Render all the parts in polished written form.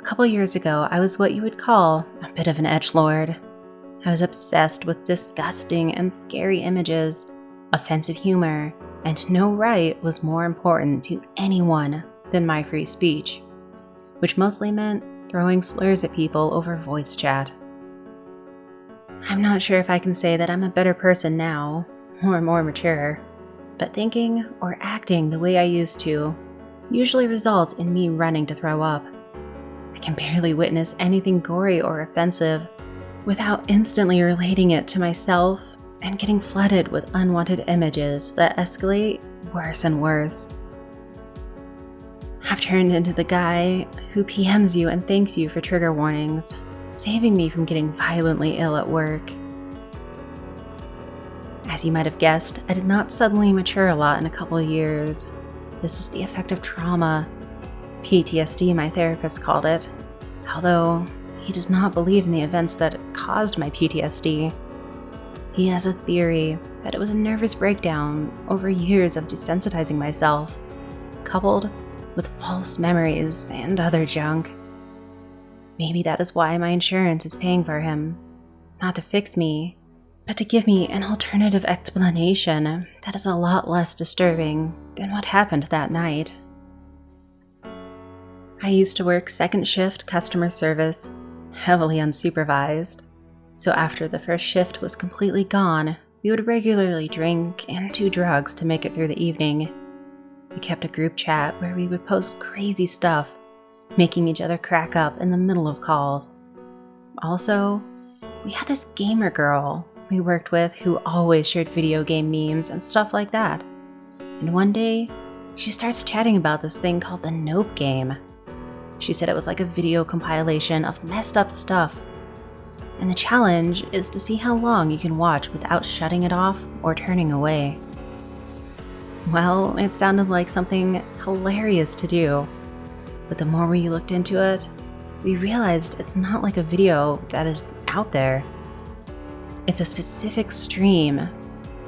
couple years ago, I was what you would call a bit of an edgelord. I was obsessed with disgusting and scary images, offensive humor, and no right was more important to anyone than my free speech, which mostly meant throwing slurs at people over voice chat. I'm not sure if I can say that I'm a better person now, or more mature, but thinking or acting the way I used to usually results in me running to throw up. I can barely witness anything gory or offensive without instantly relating it to myself and getting flooded with unwanted images that escalate worse and worse. I've turned into the guy who PMs you and thanks you for trigger warnings, saving me from getting violently ill at work. As you might have guessed, I did not suddenly mature a lot in a couple of years. This is the effect of trauma. PTSD, my therapist called it, although he does not believe in the events that caused my PTSD. He has a theory that it was a nervous breakdown over years of desensitizing myself, coupled with false memories and other junk. Maybe that is why my insurance is paying for him, not to fix me, but to give me an alternative explanation that is a lot less disturbing than what happened that night. I used to work second shift customer service, heavily unsupervised, so after the first shift was completely gone, we would regularly drink and do drugs to make it through the evening. We kept a group chat where we would post crazy stuff, making each other crack up in the middle of calls. Also, we had this gamer girl we worked with who always shared video game memes and stuff like that. And one day, she starts chatting about this thing called the Nope game. She said it was like a video compilation of messed up stuff. And the challenge is to see how long you can watch without shutting it off or turning away. Well, it sounded like something hilarious to do. But the more we looked into it, we realized it's not like a video that is out there. It's a specific stream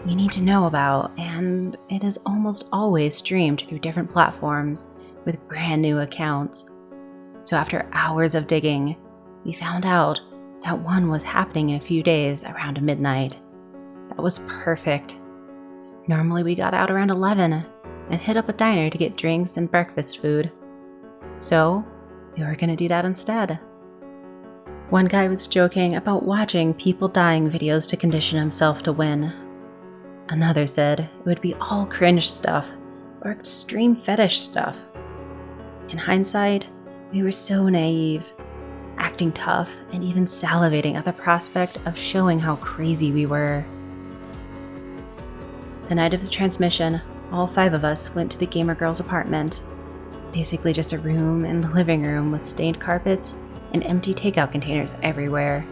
you need to know about, and it is almost always streamed through different platforms with brand new accounts. So after hours of digging, we found out that one was happening in a few days around midnight. That was perfect. Normally we got out around 11 and hit up a diner to get drinks and breakfast food. So we were going to do that instead. One guy was joking about watching people dying videos to condition himself to win. Another said it would be all cringe stuff or extreme fetish stuff. In hindsight, we were so naive, acting tough and even salivating at the prospect of showing how crazy we were. The night of the transmission, all 5 of us went to the gamer girl's apartment. Basically just a room in the living room with stained carpets and empty takeout containers everywhere.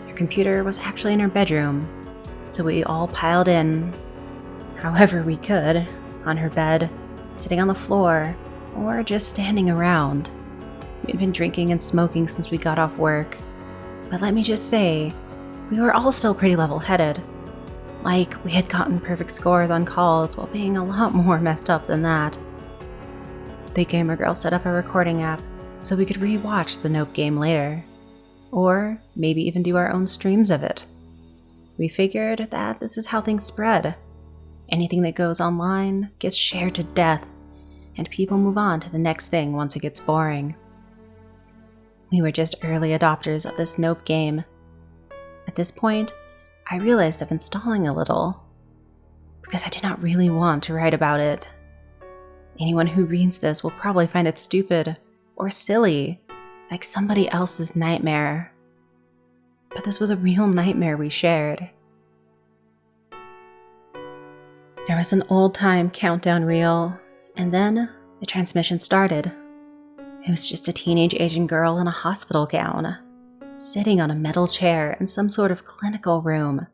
Her computer was actually in her bedroom, so we all piled in, however we could, on her bed, sitting on the floor, or just standing around. We'd been drinking and smoking since we got off work, but let me just say, we were all still pretty level-headed. Like, we had gotten perfect scores on calls while being a lot more messed up than that. The gamer girl set up a recording app so we could re-watch the Nope game later, or maybe even do our own streams of it. We figured that this is how things spread. Anything that goes online gets shared to death, and people move on to the next thing once it gets boring. We were just early adopters of this Nope game. At this point, I realized I've been stalling a little, because I did not really want to write about it. Anyone who reads this will probably find it stupid or silly, like somebody else's nightmare. But this was a real nightmare we shared. There was an old-time countdown reel, and then the transmission started. It was just a teenage Asian girl in a hospital gown, sitting on a metal chair in some sort of clinical room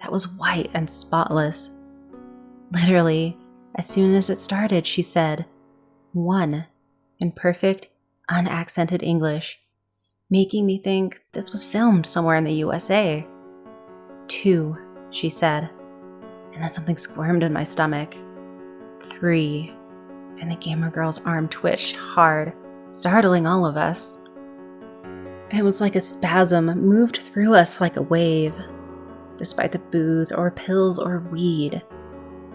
that was white and spotless. Literally, as soon as it started, she said, 1, in perfect, unaccented English, making me think this was filmed somewhere in the USA. 2, she said, and then something squirmed in my stomach. 3, and the gamer girl's arm twitched hard, startling all of us. It was like a spasm moved through us like a wave. Despite the booze or pills or weed,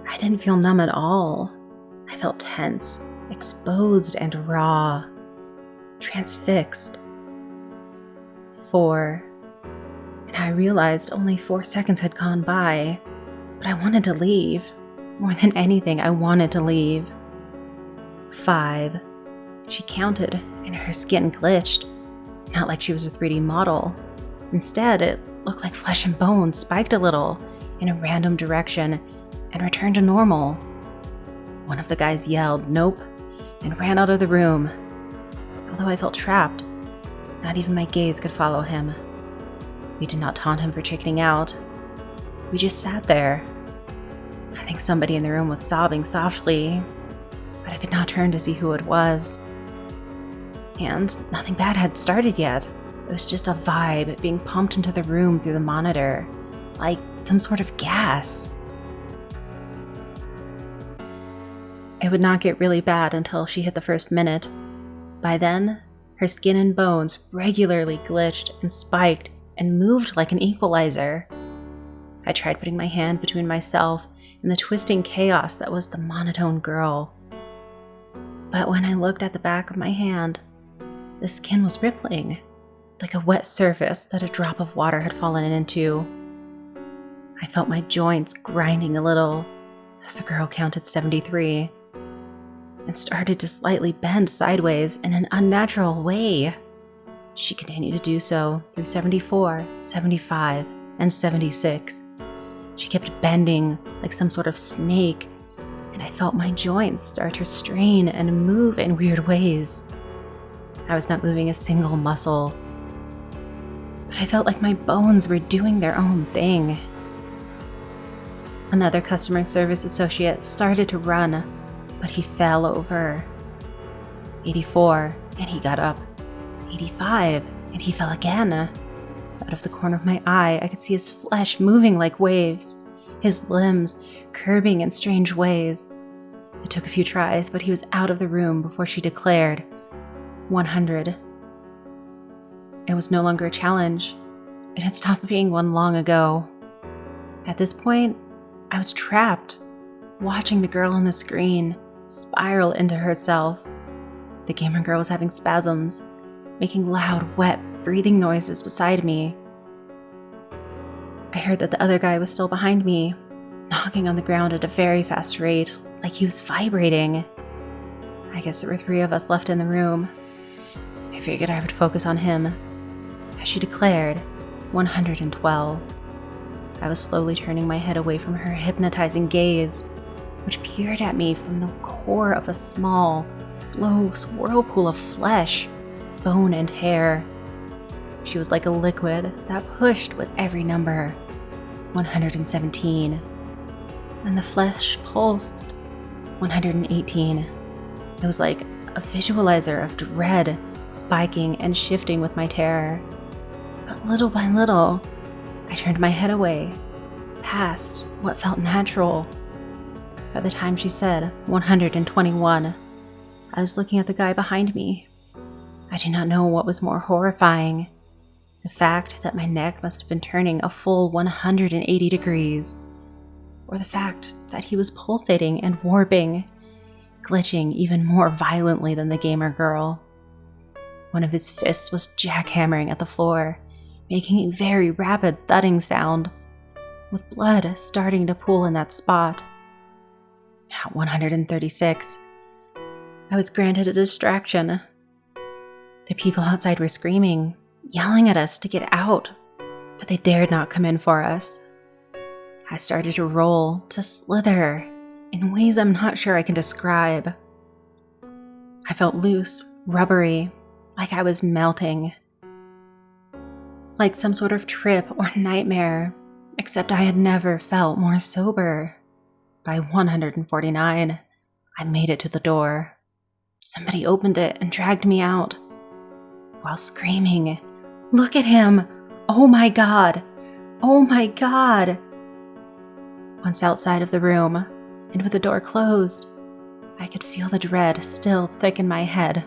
I didn't feel numb at all. I felt tense, exposed and raw, transfixed. 4. And I realized only 4 seconds had gone by, but I wanted to leave. More than anything, I wanted to leave. 5. She counted, and her skin glitched, not like she was a 3D model. Instead, it looked like flesh and bone spiked a little in a random direction and returned to normal. One of the guys yelled, "Nope," and ran out of the room. Although I felt trapped, not even my gaze could follow him. We did not taunt him for chickening out. We just sat there. I think somebody in the room was sobbing softly, but I could not turn to see who it was. And nothing bad had started yet. It was just a vibe being pumped into the room through the monitor, like some sort of gas. It would not get really bad until she hit the first minute. By then, her skin and bones regularly glitched and spiked and moved like an equalizer. I tried putting my hand between myself and the twisting chaos that was the monotone girl. But when I looked at the back of my hand, the skin was rippling, like a wet surface that a drop of water had fallen into. I felt my joints grinding a little as the girl counted 73 and started to slightly bend sideways in an unnatural way. She continued to do so through 74, 75, and 76. She kept bending like some sort of snake, and I felt my joints start to strain and move in weird ways. I was not moving a single muscle, but I felt like my bones were doing their own thing. Another customer service associate started to run, but he fell over. 84, and he got up. 85, and he fell again. Out of the corner of my eye, I could see his flesh moving like waves, his limbs curving in strange ways. It took a few tries, but he was out of the room before she declared 100. It was no longer a challenge. It had stopped being one long ago. At this point, I was trapped, watching the girl on the screen spiral into herself. The gamer girl was having spasms, making loud, wet, breathing noises beside me. I heard that the other guy was still behind me, knocking on the ground at a very fast rate, like he was vibrating. I guess there were 3 of us left in the room. I figured I would focus on him. As she declared, 112. I was slowly turning my head away from her hypnotizing gaze, which peered at me from the core of a small, slow whirlpool of flesh, bone, and hair. She was like a liquid that pushed with every number. 117. And the flesh pulsed. 118. It was like a visualizer of dread, spiking and shifting with my terror. But little by little, I turned my head away, past what felt natural. By the time she said 121, I was looking at the guy behind me. I do not know what was more horrifying. The fact that my neck must have been turning a full 180 degrees, or the fact that he was pulsating and warping, glitching even more violently than the gamer girl. One of his fists was jackhammering at the floor, making a very rapid thudding sound, with blood starting to pool in that spot. At 136, I was granted a distraction. The people outside were screaming, yelling at us to get out, but they dared not come in for us. I started to roll, to slither, in ways I'm not sure I can describe. I felt loose, rubbery, like I was melting. Like some sort of trip or nightmare, except I had never felt more sober. By 149, I made it to the door. Somebody opened it and dragged me out, while screaming, "Look at him! Oh my God! Oh my God!" Once outside of the room, and with the door closed, I could feel the dread still thick in my head,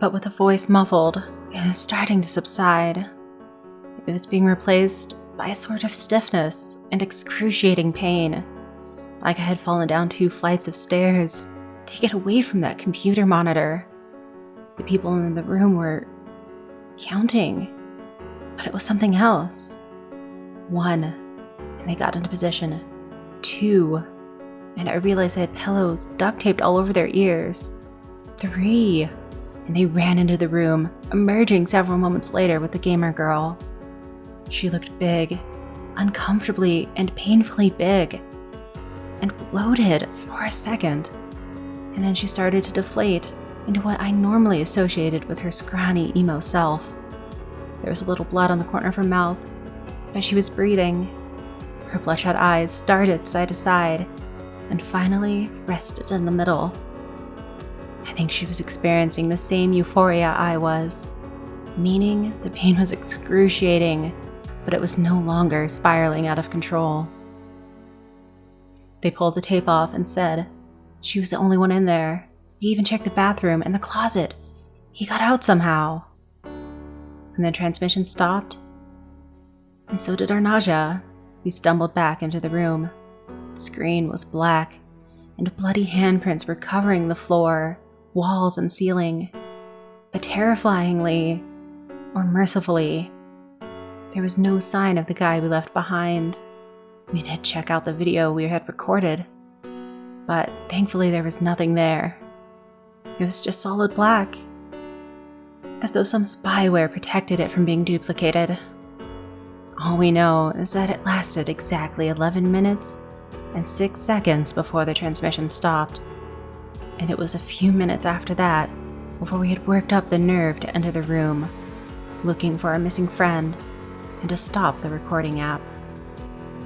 but with a voice muffled, it was starting to subside. It was being replaced by a sort of stiffness and excruciating pain, like I had fallen down 2 flights of stairs to get away from that computer monitor. The people in the room were counting, but it was something else. 1, and they got into position. 2, and I realized I had pillows duct taped all over their ears. 3, and they ran into the room, emerging several moments later with the gamer girl. She looked big, uncomfortably and painfully big, and bloated for a second, and then she started to deflate into what I normally associated with her scrawny emo self. There was a little blood on the corner of her mouth, but she was breathing. Her bloodshot eyes darted side to side, and finally rested in the middle. I think she was experiencing the same euphoria I was, meaning the pain was excruciating, but it was no longer spiraling out of control. They pulled the tape off and said she was the only one in there. We even checked the bathroom and the closet. He got out somehow. And the transmission stopped, and so did our nausea. We stumbled back into the room. The screen was black, and bloody handprints were covering the floor, walls, and ceiling. But terrifyingly, or mercifully, there was no sign of the guy we left behind. We did check out the video we had recorded, but thankfully there was nothing there. It was just solid black, as though some spyware protected it from being duplicated. All we know is that it lasted exactly 11 minutes and 6 seconds before the transmission stopped, and it was a few minutes after that before we had worked up the nerve to enter the room, looking for our missing friend, and to stop the recording app.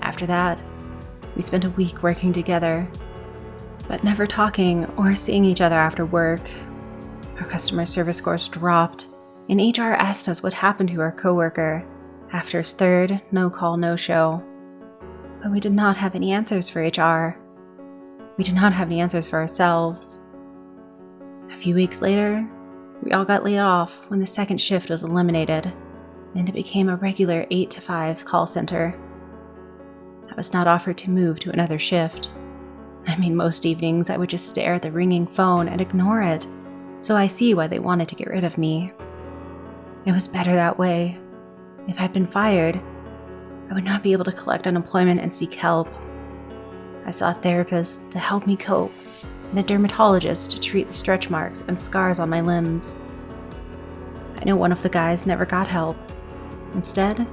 After that, we spent a week working together, but never talking or seeing each other after work. Our customer service scores dropped, and HR asked us what happened to our coworker after his 3rd no-call, no-show. But we did not have any answers for HR. We did not have any answers for ourselves. A few weeks later, we all got laid off when the second shift was eliminated, and it became a regular 8 to 5 call center. I was not offered to move to another shift. I mean, most evenings I would just stare at the ringing phone and ignore it, so I see why they wanted to get rid of me. It was better that way. If I'd been fired, I would not be able to collect unemployment and seek help. I saw a therapist to help me cope, and a dermatologist to treat the stretch marks and scars on my limbs. I know one of the guys never got help. Instead,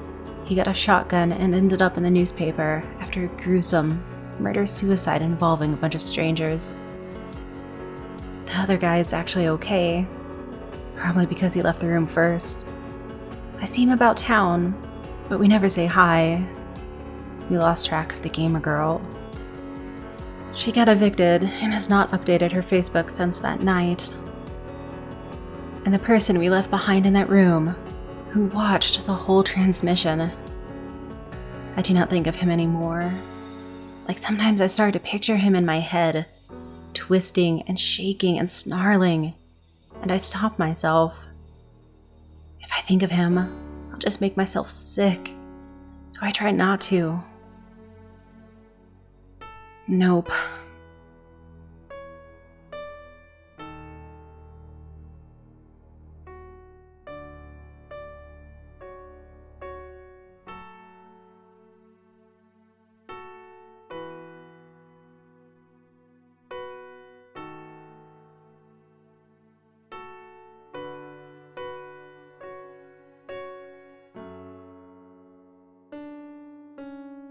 he got a shotgun and ended up in the newspaper after a gruesome murder-suicide involving a bunch of strangers. The other guy is actually okay, probably because he left the room first. I see him about town, but we never say hi. We lost track of the gamer girl. She got evicted and has not updated her Facebook since that night. And the person we left behind in that room, who watched the whole transmission, I do not think of him anymore. Like sometimes I start to picture him in my head, twisting and shaking and snarling, and I stop myself. If I think of him, I'll just make myself sick, so I try not to. Nope.